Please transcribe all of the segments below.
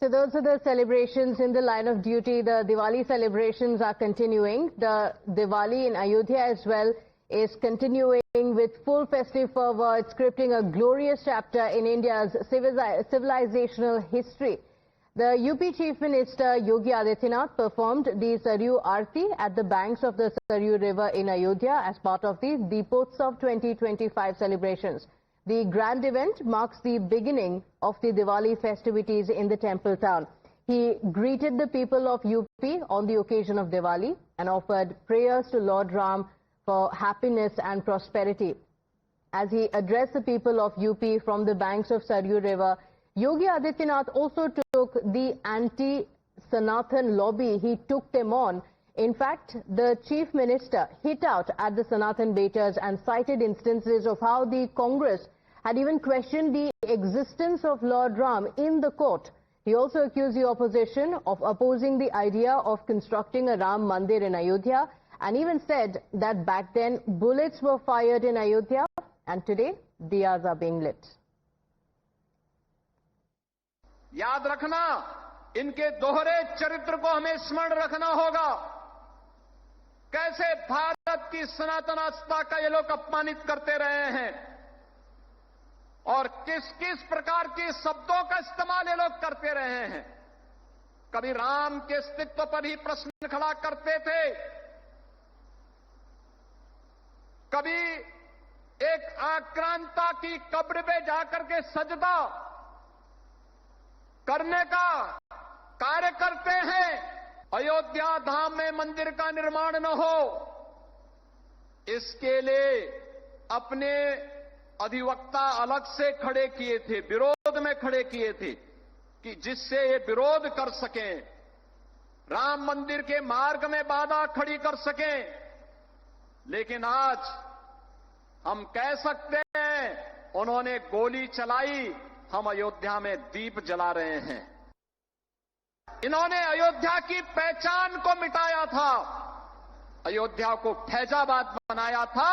So those are the celebrations in the line of duty. The Diwali celebrations are continuing. The Diwali in Ayodhya as well is continuing with full festive fervor. It's scripting a glorious chapter in India's civilizational history. The UP Chief Minister Yogi Adityanath performed the Saryu Aarti at the banks of the Saryu River in Ayodhya as part of the Deepotsav 2025 celebrations. The grand event marks the beginning of the Diwali festivities in the temple town. He greeted the people of UP on the occasion of Diwali and offered prayers to Lord Ram for happiness and prosperity. As he addressed the people of UP from the banks of Saryu River, Yogi Adityanath also took the anti-Sanatan lobby. He took them on. In fact, the Chief Minister hit out at the Sanatan baiters and cited instances of how the Congress had even questioned the existence of Lord Ram in the court. He also accused the opposition of opposing the idea of constructing a Ram Mandir in Ayodhya and even said that back then bullets were fired in Ayodhya and today diyas are being lit. याद रखना, इनके दोहरे चरित्र को हमें स्मरण रखना होगा। कैसे भारत की सनातन आस्था का ये लोग अपमानित करते रहे हैं और किस किस प्रकार के शब्दों का इस्तेमाल ये लोग करते रहे हैं। कभी राम के अस्तित्व पर ही प्रश्न खड़ा करते थे, कभी एक आक्रांता की कब्र पे जाकर के सजदा करने का कार्य करते हैं। अयोध्या धाम में मंदिर का निर्माण न हो, इसके लिए अपने अधिवक्ता अलग से खड़े किए थे, विरोध में खड़े किए थे कि जिससे ये विरोध कर सकें, राम मंदिर के मार्ग में बाधा खड़ी कर सकें। लेकिन आज हम कह सकते हैं, उन्होंने गोली चलाई, हम अयोध्या में दीप जला रहे हैं। इन्होंने अयोध्या की पहचान को मिटाया था, अयोध्या को फैजाबाद बनाया था।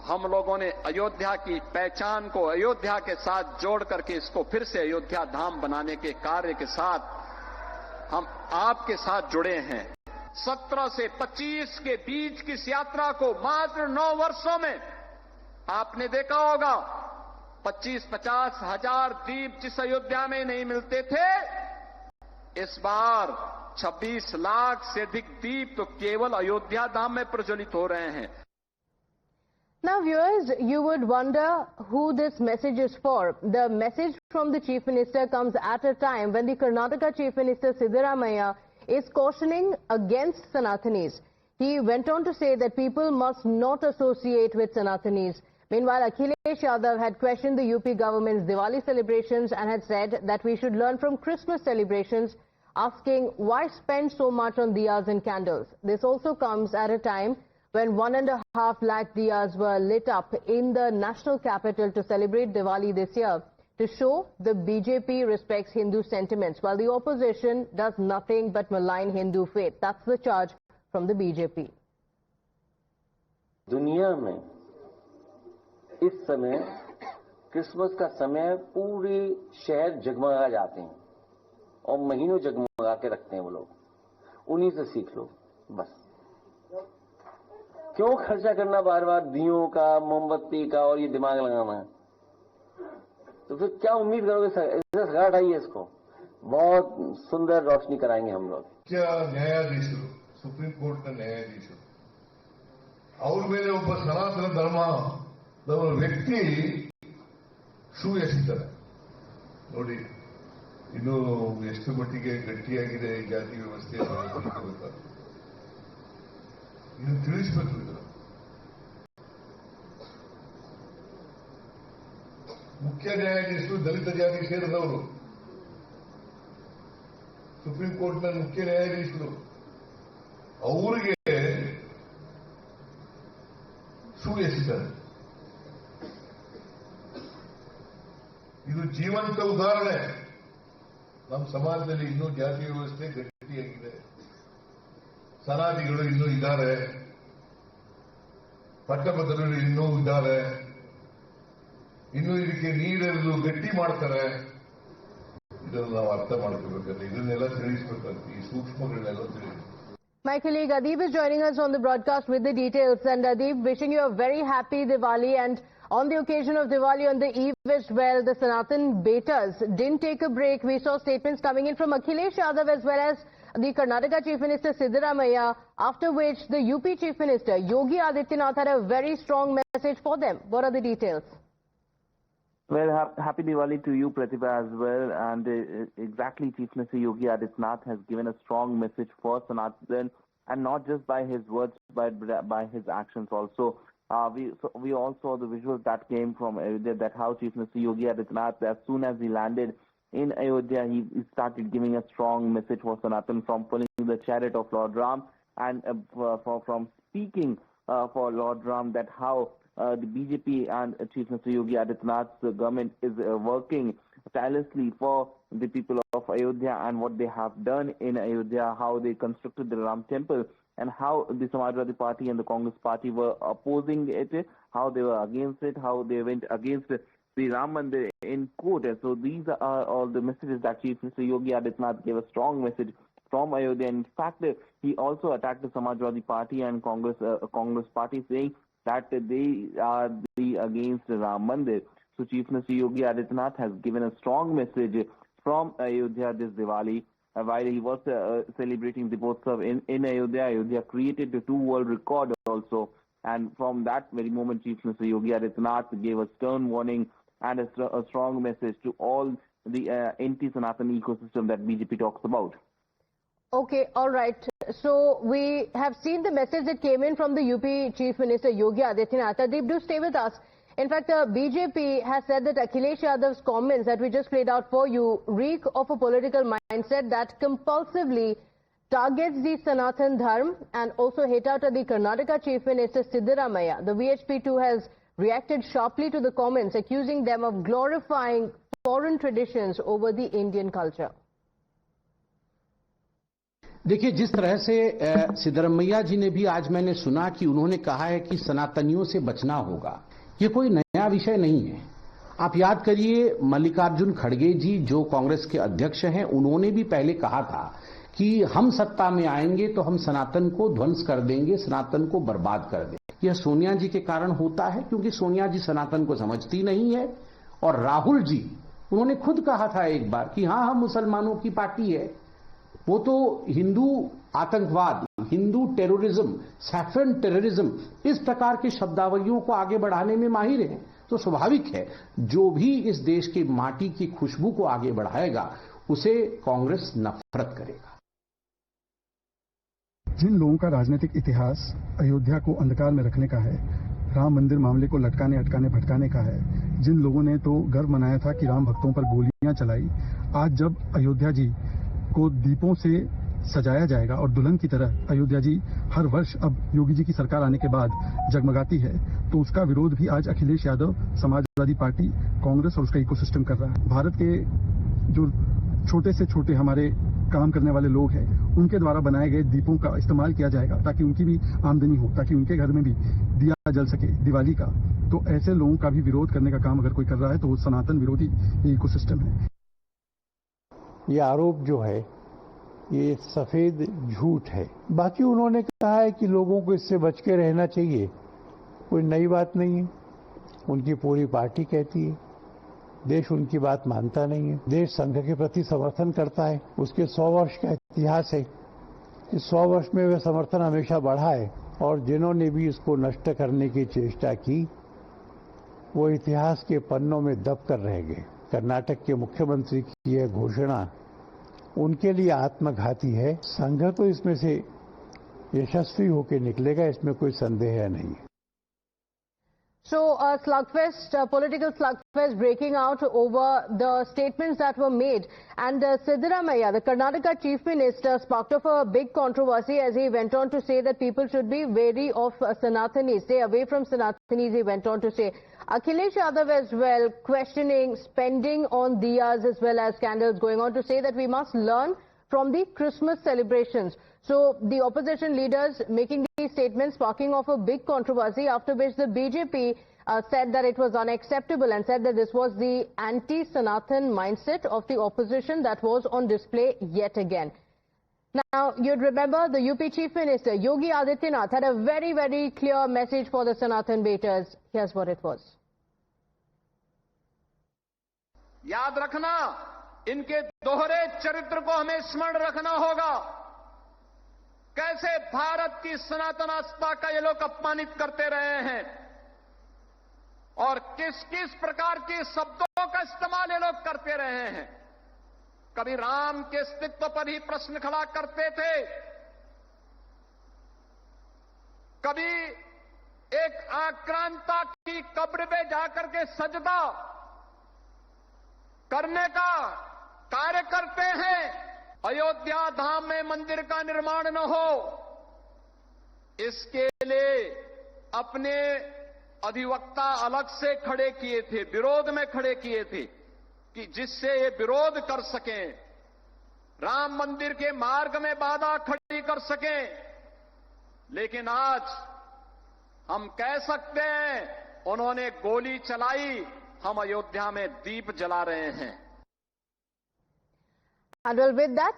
हम लोगों ने अयोध्या की पहचान को अयोध्या के साथ जोड़ करके इसको फिर से अयोध्या धाम बनाने के कार्य के साथ हम आपके साथ जुड़े हैं। 17 से 25 के बीच की इस यात्रा को मात्र 9 वर्षों में आपने देखा होगा, 25-50 हजार दीप जिस अयोध्या में नहीं मिलते थे, इस बार 26 लाख से अधिक दीप तो केवल अयोध्या धाम में प्रज्वलित हो रहे हैं। Now viewers, you would wonder who this message is for. The message from the Chief Minister comes at a time when the Karnataka Chief Minister Siddaramaiah is cautioning against Sanatanis. He went on to say that people must not associate with Sanatanis. Meanwhile, Akhilesh Yadav had questioned the UP government's Diwali celebrations and had said that we should learn from Christmas celebrations, asking why spend so much on diyas and candles. This also comes at a time when 1.5 lakh diyas were lit up in the national capital to celebrate Diwali this year to show the BJP respects Hindu sentiments, while the opposition does nothing but malign Hindu faith. That's the charge from the BJP. दुनिया में इस समय Christmas का समय पूरे शहर जगमगा जाते हैं और महीनों जगमगा के रखते हैं वो लोग। उन्हीं से सीख लो बस। क्यों खर्चा करना बार बार दियों का, मोमबत्ती का और ये दिमाग लगाना? तो फिर क्या उम्मीद करोगे? ऐसा सगाट आई है, इसको बहुत सुंदर रोशनी कराएंगे हम लोग। क्या न्यायाधीशರು, ಸುಪ್ರೀಂ ಕೋರ್ಟ್ ನ ನ್ಯಾಯಾಧೀಶರು, ಅವ್ರ ಮೇಲೆ ಒಬ್ಬ ಸನಾತನ ಧರ್ಮದ ವ್ಯಕ್ತಿ ಶೂ ಎಸಿತಾರೆ ನೋಡಿ. ಇನ್ನು ಎಷ್ಟು ಮಟ್ಟಿಗೆ ಗಟ್ಟಿಯಾಗಿದೆ ಈ ಜಾತಿ ವ್ಯವಸ್ಥೆ ಗೊತ್ತಾ? ಇನ್ನು ತಿಳಿಸಬೇಕು. ಇದು ಮುಖ್ಯ ನ್ಯಾಯಾಧೀಶರು ದಲಿತ ಜಾತಿಗೆ ಸೇರಿದವರು, ಸುಪ್ರೀಂ ಕೋರ್ಟ್ನ ಮುಖ್ಯ ನ್ಯಾಯಾಧೀಶರು, ಅವರಿಗೆ ಶೂ ಎಸಿದ್ದಾರೆ. ಇದು ಜೀವಂತ ಉದಾಹರಣೆ. ನಮ್ಮ ಸಮಾಜದಲ್ಲಿ ಇನ್ನೂ ಜಾತಿ ವ್ಯವಸ್ಥೆ ಗಟ್ಟಿಯಾಗಿದೆ, ಸನಾದಿಗಳು ಇನ್ನೂ ಇದ್ದಾರೆ, ಪಟ್ಟಭದ್ರರು ಇನ್ನೂ ಇದ್ದಾರೆ, ಇನ್ನೂ ಇದಕ್ಕೆ ನೀರೆರೆದು ಗಟ್ಟಿ ಮಾಡ್ತಾರೆ. ಇದನ್ನು ನಾವು ಅರ್ಥ ಮಾಡ್ಕೋಬೇಕಾದ್ರೆ ಇದನ್ನೆಲ್ಲ ತಿಳಿಸ್ಬೇಕಂತ ಈ ಸೂಕ್ಷ್ಮಗಳನ್ನೆಲ್ಲ ತಿಳಿಸಿ. My colleague Adib is joining us on the broadcast with the details. And Adib, wishing you a very happy Diwali. And on the occasion of Diwali, on the eve as well, the Sanatan Betas didn't take a break. We saw statements coming in from Akhilesh Yadav as well as the Karnataka Chief Minister Siddaramaiah, after which the UP Chief Minister Yogi Adityanath had a very strong message for them. What are the details? Well, happy Diwali to you, Pratibha, as well. And exactly, Chief Minister Yogi Adityanath has given a strong message for Sanatan, and not just by his words, but by his actions also. We all saw the visuals that came from Ayodhya, that how Chief Minister Yogi Adityanath, as soon as he landed in Ayodhya, he started giving a strong message for Sanatan, from pulling the chariot of Lord Ram and from speaking for Lord Ram, that how the BJP and Chief Minister Yogi Adityanath's government is working tirelessly for the people of Ayodhya, and what they have done in Ayodhya, how they constructed the Ram temple, and how the Samajwadi Party and the Congress Party were opposing it, how they were against it, how they went against the Ram Mandir in court. And so these are all the messages that Chief Minister Yogi Adityanath gave a strong message from Ayodhya. In fact, he also attacked the Samajwadi Party and Congress Party, saying that they are against Ram Mandir. So Chief Minister Yogi Adityanath has given a strong message from Ayodhya this Diwali. While he was celebrating Deepotsav in Ayodhya, Ayodhya created the 2-world record also. And from that very moment, Chief Minister Yogi Adityanath gave a stern warning and a strong message to all the anti-Sanatan ecosystem that BJP talks about. Okay, all right. So we have seen the message that came in from the UP Chief Minister Yogi Adityanath. Adib, do stay with us. In fact, BJP has said that Akhilesh Yadav's comments that we just played out for you reek of a political mindset that compulsively targets the Sanatan Dharm and also hit out at the Karnataka Chief Minister Siddaramaiah. The VHP too has reacted sharply to the comments, accusing them of glorifying foreign traditions over the Indian culture. देखिए, जिस तरह से सिद्धरमैया जी ने भी आज मैंने सुना कि उन्होंने कहा है कि सनातनियों से बचना होगा, ये कोई नया विषय नहीं है। आप याद करिए, मल्लिकार्जुन खड़गे जी जो कांग्रेस के अध्यक्ष हैं, उन्होंने भी पहले कहा था कि हम सत्ता में आएंगे तो हम सनातन को ध्वंस कर देंगे, सनातन को बर्बाद कर देंगे। यह सोनिया जी के कारण होता है, क्योंकि सोनिया जी सनातन को समझती नहीं है। और राहुल जी, उन्होंने खुद कहा था एक बार कि हाँ, हम मुसलमानों की पार्टी है। वो तो हिंदू आतंकवाद, हिंदू टेररिज्म, सैफरन टेररिज्म, इस प्रकार की शब्दावलियों को आगे बढ़ाने में माहिर हैं। तो स्वाभाविक है, जो भी इस देश की माटी की खुशबू को आगे बढ़ाएगा, उसे कांग्रेस नफरत करेगा। जिन लोगों का राजनीतिक इतिहास अयोध्या को अंधकार में रखने का है, राम मंदिर मामले को लटकाने अटकाने भटकाने का है, जिन लोगों ने तो गर्व मनाया था कि राम भक्तों पर गोलियां चलाई, आज जब अयोध्या जी को दीपों से सजाया जाएगा और दुल्हन की तरह अयोध्या जी हर वर्ष अब योगी जी की सरकार आने के बाद जगमगाती है, तो उसका विरोध भी आज अखिलेश यादव, समाजवादी पार्टी, कांग्रेस और उसका इकोसिस्टम कर रहा है। भारत के जो छोटे से छोटे हमारे काम करने वाले लोग हैं, उनके द्वारा बनाए गए दीपों का इस्तेमाल किया जाएगा ताकि उनकी भी आमदनी हो, ताकि उनके घर में भी दिया जल सके दिवाली का। तो ऐसे लोगों का भी विरोध करने का काम अगर कोई कर रहा है तो वो सनातन विरोधी इकोसिस्टम है। ये आरोप जो है ये सफेद झूठ है। बाकी उन्होंने कहा है कि लोगों को इससे बच के रहना चाहिए, कोई नई बात नहीं है। उनकी पूरी पार्टी कहती है, देश उनकी बात मानता नहीं है। देश संघ के प्रति समर्थन करता है, उसके 100 वर्ष का इतिहास है। इस 100 वर्ष में वह समर्थन हमेशा बढ़ा है, और जिन्होंने भी इसको नष्ट करने की चेष्टा की वो इतिहास के पन्नों में दब कर रह गए। कर्नाटक के मुख्यमंत्री की यह घोषणा उनके लिए आत्मघाती है। संघ तो इसमें से यशस्वी होकर निकलेगा, इसमें कोई संदेह नहीं है। So a slugfest, a political slugfest breaking out over the statements that were made. And Siddaramaiah, the Karnataka Chief Minister, sparked off a big controversy as he went on to say that people should be wary of Sanatanis, stay away from Sanatanis, he went on to say. Akhilesh Yadav as well questioning spending on diyas as well as candles, going on to say that we must learn from the Christmas celebrations. So the opposition leaders making these statements, sparking off a big controversy, after which the BJP said that it was unacceptable and said that this was the anti-Sanatan mindset of the opposition that was on display yet again. Now, you'd remember the UP Chief Minister, Yogi Adityanath, had a very, very clear message for the Sanatan baiters. Here's what it was. याद रखना, इनके दोहरे चरित्र को हमें स्मरण रखना होगा। कैसे भारत की सनातन आस्था का ये लोग अपमानित करते रहे हैं और किस किस प्रकार के शब्दों का इस्तेमाल ये लोग करते रहे हैं। कभी राम के अस्तित्व पर ही प्रश्न खड़ा करते थे, कभी एक आक्रांता की कब्र में जाकर के सजदा करने का कार्य करते हैं। अयोध्या धाम में मंदिर का निर्माण न हो, इसके लिए अपने अधिवक्ता अलग से खड़े किए थे, विरोध में खड़े किए थे कि जिससे ये विरोध कर सकें, राम मंदिर के मार्ग में बाधा खड़ी कर सकें। लेकिन आज हम कह सकते हैं, उन्होंने गोली चलाई, हम अयोध्या में दीप जला रहे हैं। And well, with that,